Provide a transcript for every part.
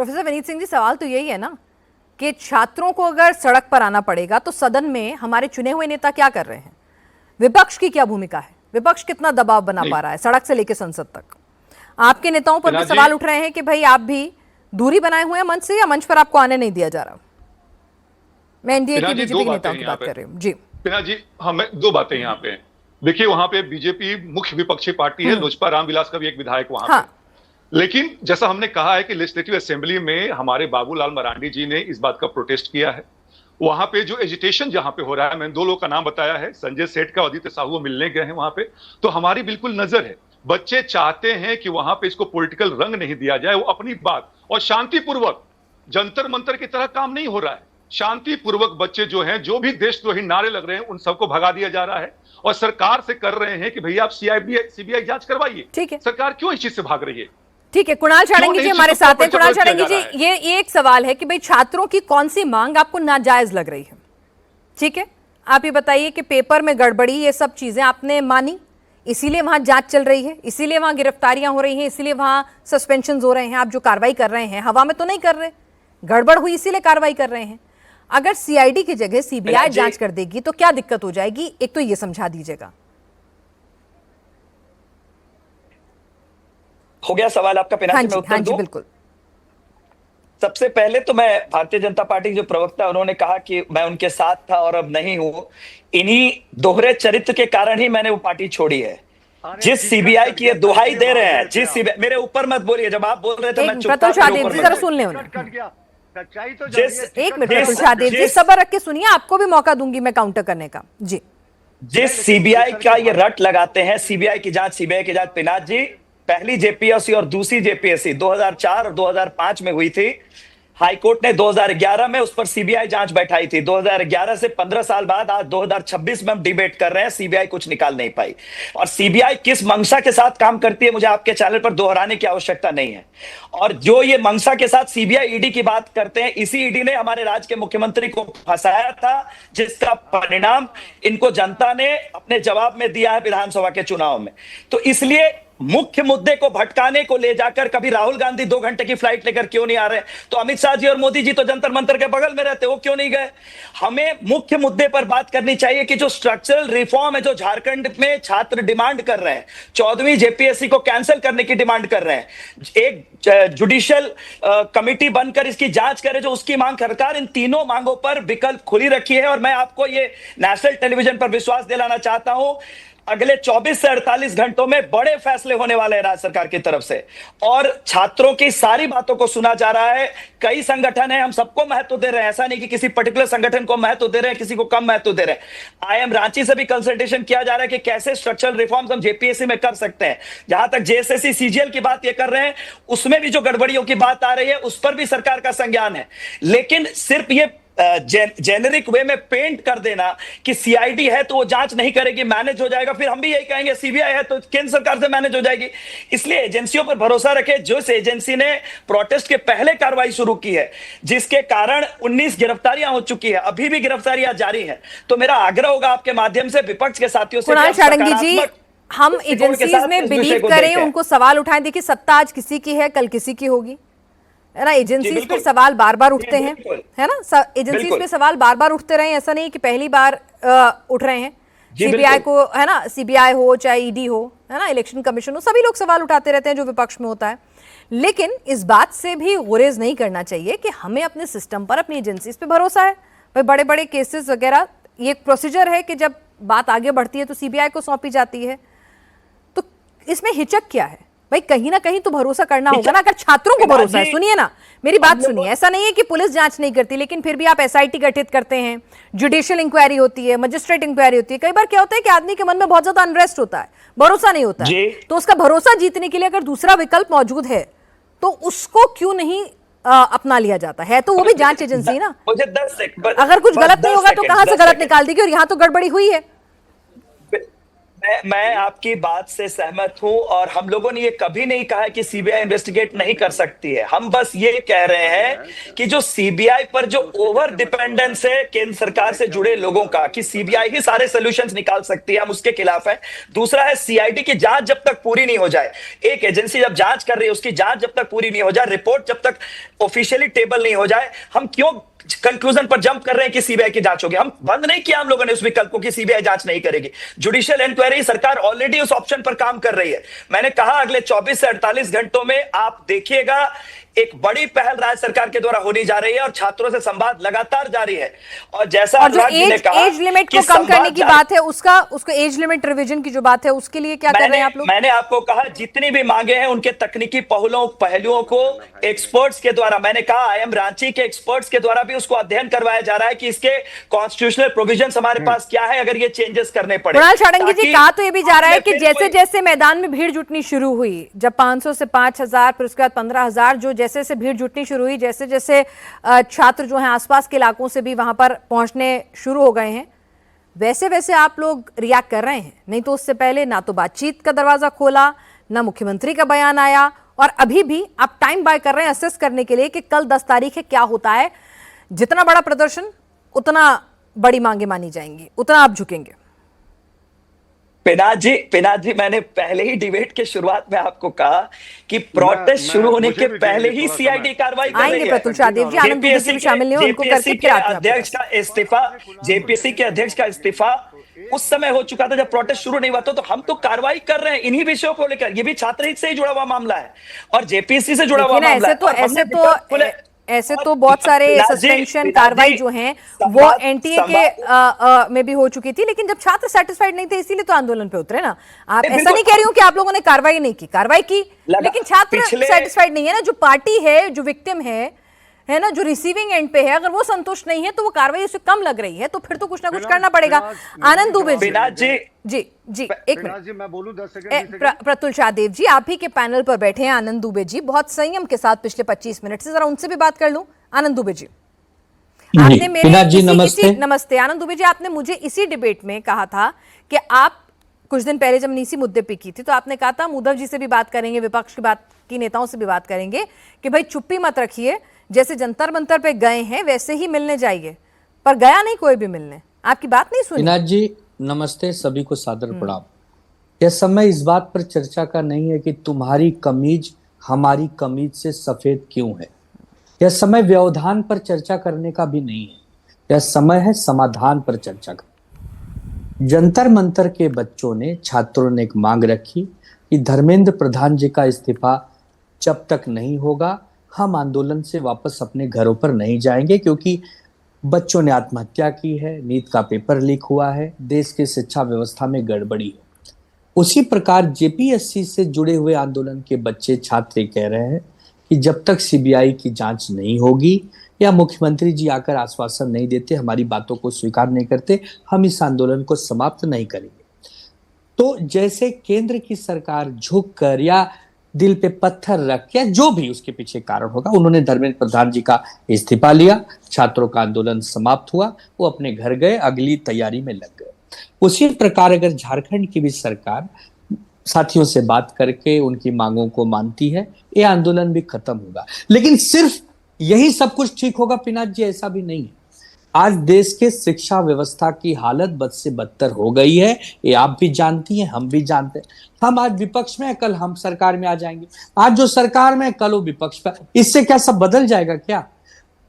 Professor Vineet Singh ji, सवाल तो यही है ना कि छात्रों को अगर सड़क पर आना पड़ेगा तो सदन में हमारे चुने हुए नेता क्या कर रहे हैं, विपक्ष की क्या भूमिका है, विपक्ष कितना दबाव बना पा रहा है सड़क से लेकर संसद तक। आपके नेताओं पर भी सवाल उठ रहे हैं कि भाई आप भी दूरी बनाए हुए हैं मंच से, या मंच पर आपको आने नहीं दिया जा रहा। मैं एनडीए के बीजेपी के नेताओं की बात कर रही हूँ जी। पिना जी, हमें दो बातें यहाँ पे। देखिए, वहां पे बीजेपी मुख्य विपक्षी पार्टी है, लोजपा रामविलास का भी एक विधायक वहां पे। लेकिन जैसा हमने कहा है कि लेजिस्लेटिव असेंबली में हमारे बाबूलाल मरांडी जी ने इस बात का प्रोटेस्ट किया है। वहां पे जो एजिटेशन जहां पे हो रहा है, मैंने दो लोग का नाम बताया है, संजय सेठ का, आदित्य साहू मिलने गए हैं वहां पे, तो हमारी बिल्कुल नजर है। बच्चे चाहते हैं कि वहां पे इसको पॉलिटिकल रंग नहीं दिया जाए, वो अपनी बात और शांतिपूर्वक, जंतर मंतर की तरह काम नहीं हो रहा है। शांतिपूर्वक बच्चे जो हैं, जो भी देशद्रोही नारे लग रहे हैं, उन सबको भगा दिया जा रहा है और सरकार से कर रहे हैं कि भैया आप सीबीआई जांच करवाइए। ठीक है, सरकार क्यों इस चीज से भाग रही है? ठीक है, कुणाल छाड़ेंगी जी हमारे साथ हैं। कुणाल छाड़ेंगी जी, ये एक सवाल है कि भाई छात्रों की कौन सी मांग आपको नाजायज लग रही है? ठीक है, आप ये बताइए कि पेपर में गड़बड़ी, ये सब चीजें आपने मानी, इसीलिए वहां जांच चल रही है, इसीलिए वहां गिरफ्तारियां हो रही हैं, इसीलिए वहां सस्पेंशन हो रहे हैं। आप जो कार्रवाई कर रहे हैं हवा में तो नहीं कर रहे, गड़बड़ हुई इसीलिए कार्रवाई कर रहे हैं। अगर सीआईडी की जगह सीबीआई जांच कर देगी तो क्या दिक्कत हो जाएगी, एक तो ये समझा दीजिएगा। हो गया सवाल आपका पिना? हाँ जी, हाँ जी, बिल्कुल। सबसे पहले तो मैं भारतीय जनता पार्टी के जो प्रवक्ता, उन्होंने कहा कि मैं उनके साथ था और अब नहीं हूं। इन्हीं दोहरे चरित्र के कारण ही मैंने वो पार्टी छोड़ी है। जिस सीबीआई की ये दुहाई दे रहे हैं, जिस सीबीआई, मेरे ऊपर मत बोलिए, जब आप बोल रहे थे मैं चुप था। जरा सुन ले उन्हें। सच्चाई तो एक मिनट प्रतुल शाहदेव जी, सब्र रख के सुनिए, आपको भी मौका दूंगी मैं काउंटर करने का जी। जिस सीबीआई का ये रट लगाते हैं, सीबीआई की जांच पिनाक जी, पहली जेपीएससी और दूसरी जेपीएससी 2004 और 2005 में हुई थी। हाईकोर्ट ने 2011 में उस पर सीबीआई जांच बैठाई थी। 2011 से 15 साल बाद आज 2026 में हम डिबेट कर रहे हैं, सीबीआई कुछ निकाल नहीं पाई। और सीबीआई किस मंशा के साथ काम करती है, मुझे आपके चैनल पर दोहराने की आवश्यकता नहीं है। और जो ये मंशा के साथ सीबीआई ईडी की बात करते हैं, इसी ईडी ने हमारे राज्य के मुख्यमंत्री को फंसाया था, जिसका परिणाम इनको जनता ने अपने जवाब में दिया है विधानसभा के चुनाव में। तो इसलिए मुख्य मुद्दे को भटकाने को ले जाकर, कभी राहुल गांधी 2 घंटे की फ्लाइट लेकर क्यों नहीं आ रहे, तो अमित शाह जी और मोदी जी तो जंतर मंतर के बगल में रहते, वो क्यों नहीं गए? हमें मुख्य मुद्दे पर बात करनी चाहिए कि जो स्ट्रक्चरल रिफॉर्म है, जो झारखंड में छात्र डिमांड कर रहे हैं, 14वीं जेपीएससी को कैंसिल करने की डिमांड कर रहे हैं, एक जुडिशियल कमिटी बनकर इसकी जांच करे, जो उसकी मांग सरकार, इन तीनों मांगों पर विकल्प खुली रखी है। और मैं आपको ये नेशनल टेलीविजन पर विश्वास दिलाना चाहता हूं, अगले 24 से 48 घंटों में बड़े फैसले होने वाले हैं राज्य सरकार की तरफ से। और छात्रों की सारी बातों को सुना जा रहा है। कई संगठन हैं, हम सबको महत्व दे रहे हैं, ऐसा नहीं कि किसी पर्टिकुलर संगठन को महत्व दे रहे हैं, किसी को कम महत्व दे रहे हैं। आईएम रांची से भी कंसल्टेशन किया जा रहा है कि कैसे स्ट्रक्चरल रिफॉर्म्स हम जेपीएससी में कर सकते हैं। जहां तक जेएसएससी सीजीएल की बात ये कर रहे हैं, उसमें भी जो गड़बड़ियों की बात आ रही है, उस पर भी सरकार का संज्ञान है। लेकिन सिर्फ ये जेनेरिक वे में पेंट कर देना कि सीआईडी है तो वो जांच नहीं करेगी, मैनेज हो जाएगा, फिर हम भी यही कहेंगे सीबीआई है तो केंद्र सरकार से मैनेज हो जाएगी। इसलिए एजेंसियों पर भरोसा रखें। जो इस एजेंसी ने प्रोटेस्ट के पहले कार्रवाई शुरू की है, जिसके कारण 19 गिरफ्तारियां हो चुकी है, अभी भी गिरफ्तारियां जारी हैं, तो मेरा आग्रह होगा आपके माध्यम से विपक्ष के साथियों से, कुणाल छाड़ेंगी जी, हम एजेंसीज में बिलीव करें, उनको सवाल उठाएं। देखिए, सत्ता आज किसी की है, कल किसी की होगी, है ना। एजेंसीज पे सवाल बार बार उठते हैं, है ना। एजेंसीज पे सवाल बार बार उठते रहे, ऐसा नहीं कि पहली बार उठ रहे हैं। सीबीआई को, है ना, सीबीआई हो चाहे ईडी हो, है ना, इलेक्शन कमीशन हो, सभी लोग सवाल उठाते रहते हैं जो विपक्ष में होता है। लेकिन इस बात से भी गुरेज नहीं करना चाहिए कि हमें अपने सिस्टम पर, अपनी एजेंसीज पे भरोसा है। भाई बड़े बड़े केसेस वगैरह, ये प्रोसीजर है कि जब बात आगे बढ़ती है तो सीबीआई को सौंपी जाती है, तो इसमें हिचक क्या है भाई? कहीं ना कहीं तो भरोसा करना होगा ना। अगर छात्रों को भरोसा है, सुनिए ना मेरी बात सुनिए, ऐसा नहीं है कि पुलिस जांच नहीं करती, लेकिन फिर भी आप एसआईटी गठित करते हैं, जुडिशियल इंक्वायरी होती है, मजिस्ट्रेट इंक्वायरी होती है। कई बार क्या होता है कि आदमी के मन में बहुत ज्यादा अनरेस्ट होता है, भरोसा नहीं होता है, तो उसका भरोसा जीतने के लिए अगर दूसरा विकल्प मौजूद है तो उसको क्यों नहीं अपना लिया जाता है? तो वो भी जांच एजेंसी ना। मुझे 10 सेकंड, अगर कुछ गलत नहीं होगा तो कहां से गलत निकाल देगी? और यहाँ तो गड़बड़ी हुई है। मैं आपकी बात से सहमत हूं और हम लोगों ने ये कभी नहीं कहा कि सीबीआई इन्वेस्टिगेट नहीं कर सकती है। हम बस ये कह रहे हैं कि जो सीबीआई पर जो ओवर डिपेंडेंस है केंद्र सरकार से जुड़े लोगों का, कि सीबीआई ही सारे सॉल्यूशंस निकाल सकती है, हम उसके खिलाफ है। दूसरा है सीआईडी की जांच जब तक पूरी नहीं हो जाए, एक एजेंसी जब जांच कर रही है उसकी जांच जब तक पूरी नहीं हो जाए, रिपोर्ट जब तक ऑफिशियली टेबल नहीं हो जाए, हम क्यों कंक्लूजन पर जंप कर रहे हैं कि सीबीआई की जांच होगी। हम बंद नहीं किया हम लोगों ने उस विकल्प को कि सीबीआई जांच नहीं करेगी। जुडिशियल इंक्वायरी सरकार ऑलरेडी उस ऑप्शन पर काम कर रही है। मैंने कहा अगले 24 से 48 घंटों में आप देखिएगा एक बड़ी पहल राज्य सरकार के द्वारा होने जा रही है और छात्रों से संवाद लगातार जारी है। और जैसा और जो एज लिमिट को कम करने की बात है, उसको एज लिमिट रिवीजन की जो बात है उसके लिए क्या कर रहे हैं आप लोग? मैंने आपको कहा जितनी भी मांगे हैं उनके तकनीकी पहलुओं को एक्सपर्ट्स के द्वारा, मैंने कहा आईएम रांची के एक्सपर्ट्स के द्वारा भी उसको अध्ययन करवाया जा रहा है कि इसके कॉन्स्टिट्यूशनल प्रोविजंस हमारे पास क्या है अगर ये चेंजेस करने पड़े। कुणाल सारंगी जी, कहा तो ये भी जा रहा है कि जैसे जैसे मैदान में भीड़ जुटनी शुरू हुई, जब 500 से 5000 फिर उसके बाद 15000, जो जैसे जैसे भीड़ जुटनी शुरू हुई, जैसे जैसे छात्र जो हैं आसपास के इलाकों से भी वहां पर पहुंचने शुरू हो गए हैं, वैसे वैसे आप लोग रिएक्ट कर रहे हैं। नहीं तो उससे पहले ना तो बातचीत का दरवाजा खोला, ना मुख्यमंत्री का बयान आया, और अभी भी आप टाइम बाय कर रहे हैं असेस करने के लिए कि कल 10 तारीख है क्या होता है। जितना बड़ा प्रदर्शन उतना बड़ी मांगे मानी जाएंगी, उतना आप झुकेंगे। पिनाक जी, मैंने पहले ही डिबेट के शुरुआत में आपको कहा कि प्रोटेस्ट शुरू होने के पहले ही सीआईडी कार्रवाई कर रही है। प्रतुल शाहदेव जी, आनंद दुबे जी भी शामिल नहीं, उनको करके के अध्यक्ष का इस्तीफा, जेपीएससी के अध्यक्ष का इस्तीफा उस समय हो चुका था जब प्रोटेस्ट शुरू नहीं हुआ था। तो हम तो कार्रवाई कर रहे हैं इन्हीं विषयों को लेकर। ये भी छात्र हित से ही जुड़ा हुआ मामला है और जेपीएससी से जुड़ा हुआ मामला है। ऐसे तो बहुत सारे सस्पेंशन कार्रवाई जो हैं वो एनटीए के में भी हो चुकी थी, लेकिन जब छात्र सेटिस्फाइड नहीं थे इसीलिए तो आंदोलन पे उतरे ना। आप ऐसा नहीं कह रही हूँ कि आप लोगों ने कार्रवाई नहीं की, कार्रवाई की, लेकिन छात्र सेटिस्फाइड नहीं है ना। जो पार्टी है, जो विक्टिम है ना, जो रिसीविंग एंड पे है, अगर वो संतुष्ट नहीं है तो वो कार्रवाई उससे कम लग रही है, तो फिर तो कुछ ना कुछ करना पड़ेगा। आनंद दुबे जी, जी एक मिनट, मैं बोलूं 10 सेकंड। प्रतुल शाहदेव जी, आप ही के पैनल पर बैठे हैं आनंद दुबे जी, बहुत संयम के साथ पिछले 25 मिनट से, जरा उनसे भी बात कर लूं। आनंद दुबे जी, आपने मेरे नमस्ते आनंद दुबे जी, आपने मुझे इसी डिबेट में कहा था कि आप कुछ दिन पहले जब इसी मुद्दे पे की थी तो आपने कहा था हम उद्धव जी से भी बात करेंगे, विपक्ष की बात की नेताओं से भी बात करेंगे कि भाई चुप्पी मत रखिए, जैसे जंतर मंतर पे गए हैं वैसे ही मिलने जाइए, पर गया नहीं कोई भी मिलने, आपकी बात नहीं सुनी। पिनाक जी नमस्ते, सभी को सादर प्रणाम। यह समय इस बात पर चर्चा का नहीं है कि तुम्हारी कमीज हमारी कमीज से सफेद क्यों है। यह समय व्यवधान पर चर्चा करने का भी नहीं है, यह समय है समाधान पर चर्चा का। जंतर मंतर के बच्चों ने, छात्रों ने एक मांग रखी कि धर्मेंद्र प्रधान जी का इस्तीफा जब तक नहीं होगा हम आंदोलन से वापस अपने घरों पर नहीं जाएंगे, क्योंकि बच्चों ने आत्महत्या की है, नीट का पेपर लीक हुआ है, देश की शिक्षा व्यवस्था में गड़बड़ी है। उसी प्रकार जेपीएससी से जुड़े हुए आंदोलन के बच्चे, छात्र कह रहे हैं कि जब तक सीबीआई की जांच नहीं होगी या मुख्यमंत्री जी आकर आश्वासन नहीं देते, हमारी बातों को स्वीकार नहीं करते, हम इस आंदोलन को समाप्त नहीं करेंगे। तो जैसे केंद्र की सरकार झुक कर या दिल पे पत्थर रख के, जो भी उसके पीछे कारण होगा, उन्होंने धर्मेंद्र प्रधान जी का इस्तीफा लिया, छात्रों का आंदोलन समाप्त हुआ, वो अपने घर गए, अगली तैयारी में लग गए। उसी प्रकार अगर झारखंड की भी सरकार साथियों से बात करके उनकी मांगों को मानती है, ये आंदोलन भी खत्म होगा। लेकिन सिर्फ यही सब कुछ ठीक होगा पिनाक जी, ऐसा भी नहीं है। आज देश के शिक्षा व्यवस्था की हालत बद से बदतर हो गई है, ये आप भी जानती हैं, हम भी जानते हैं। हम आज विपक्ष में, कल हम सरकार में आ जाएंगे, आज जो सरकार में कल वो विपक्ष पर, इससे क्या सब बदल जाएगा क्या?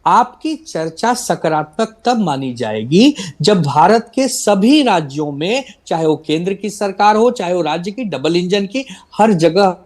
आपकी चर्चा सकारात्मक तब मानी जाएगी जब भारत के सभी राज्यों में, चाहे वो केंद्र की सरकार हो, चाहे वो राज्य की, डबल इंजन की, हर जगह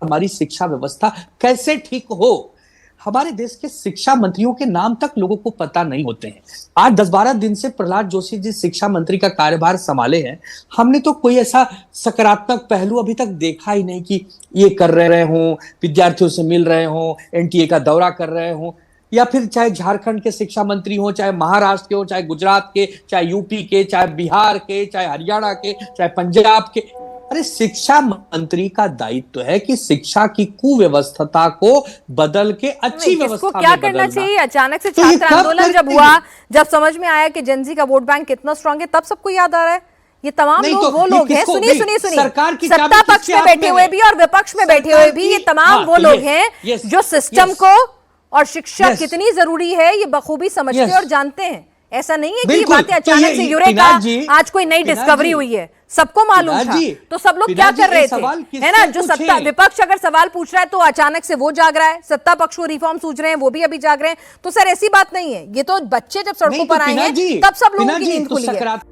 हमारी शिक्षा व्यवस्था कैसे ठीक हो। हमारे देश के शिक्षा मंत्रियों के नाम तक लोगों को पता नहीं होते हैं। आज 10-12 दिन से प्रहलाद जोशी जी शिक्षा मंत्री का कार्यभार संभाले हैं, हमने तो कोई ऐसा सकारात्मक पहलू अभी तक देखा ही नहीं कि ये कर रहे हों, विद्यार्थियों से मिल रहे हों, एनटीए का दौरा कर रहे हों, या फिर चाहे झारखंड के शिक्षा मंत्री हो, चाहे महाराष्ट्र के हो, चाहे गुजरात के, चाहे यूपी के, चाहे बिहार के, चाहे हरियाणा के, चाहे पंजाब के। अरे शिक्षा मंत्री का दायित्व है कि शिक्षा की कुव्यवस्था को बदल के अच्छी व्यवस्था में क्या करना चाहिए। अचानक से छात्र आंदोलन जब हुआ, जब समझ में आया कि जेनजी का वोट बैंक कितना स्ट्रांग है, तब सबको याद आ रहा है ये तमाम नहीं लोग तो वो ये लोग हैं, किसको- सुनिए नहीं, सुनिए सुनिए, सरकार की सत्ता चाबी पक्ष किसके में हाथ बैठे में हुए है? भी और विपक्ष में बैठे सरकार हुए भी, ये की- तमाम हाँ, वो तो लोग ये- हैं yes, जो सिस्टम yes, को और शिक्षा yes, कितनी जरूरी है ये बखूबी समझते yes, और जानते हैं। ऐसा नहीं है कि ये बिल्कुल, बातें तो अचानक ये- से ये यूरेका पिनाक जी- आज कोई नई पिनाक डिस्कवरी जी- हुई है, सबको मालूम पिनाक था। जी- तो सब लोग क्या पिनाक जी, कर रहे ये थे, सवाल है ना? किससे जो सत्ता पूछें? विपक्ष अगर सवाल पूछ रहा है तो अचानक से वो जाग रहा है, सत्ता पक्ष को रिफॉर्म सूझ रहे हैं वो भी अभी जाग रहे हैं। तो सर ऐसी बात नहीं है, ये तो बच्चे जब सड़कों नहीं तो पर आए पिनाक जी, हैं तब सब लोगों पिनाक की जी, नींद तो खुली है। सकारात्मक